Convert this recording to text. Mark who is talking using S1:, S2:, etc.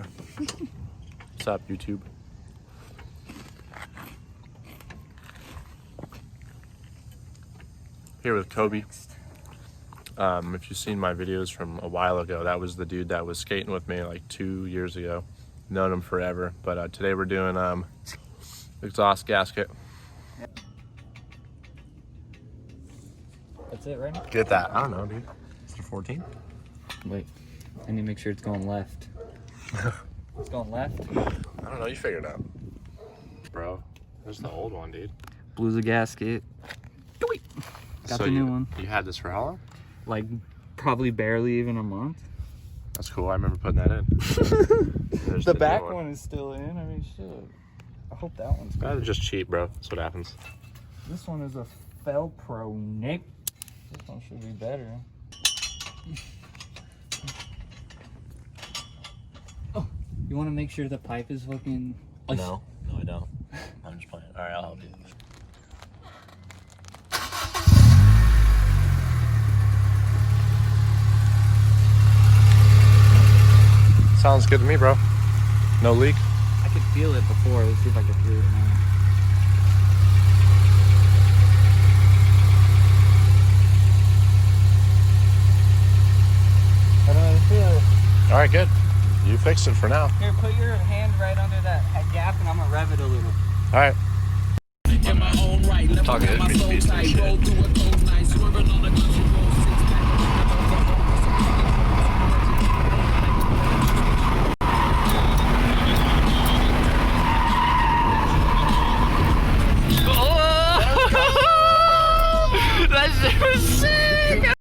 S1: What's up, YouTube? Here with Coby. If you've seen my videos from a while ago, that was the dude that was skating with me like 2 years ago. Known him forever, but today we're doing exhaust gasket.
S2: That's it, right?
S1: Get that? I don't know, dude. Is it a 14?
S2: Wait, I need to make sure it's going left. It's going left?
S1: I don't know, you figure it out. Bro, there's the old one, dude.
S2: Blue's a gasket. Got the new one.
S1: You had this for how long?
S2: Like, probably barely even a month.
S1: That's cool, I remember putting that in. There's
S2: The back one is still in. I mean, shit. I hope that one's good.
S1: Just cheap, bro. That's what happens.
S2: This one is a Felpro, Nick. This one should be better. Oh, you want to make sure the pipe is fucking...
S1: No, I don't. I'm just playing. All right, I'll help you. Sounds good to me, bro. No leak?
S2: I could feel it before. Let's see if I can feel it now. I don't really feel it.
S1: All right, good. You fixed it for now.
S2: Here, put your hand right under that gap and I'm gonna rev it a little.
S1: All right. Talking to this piece of shit.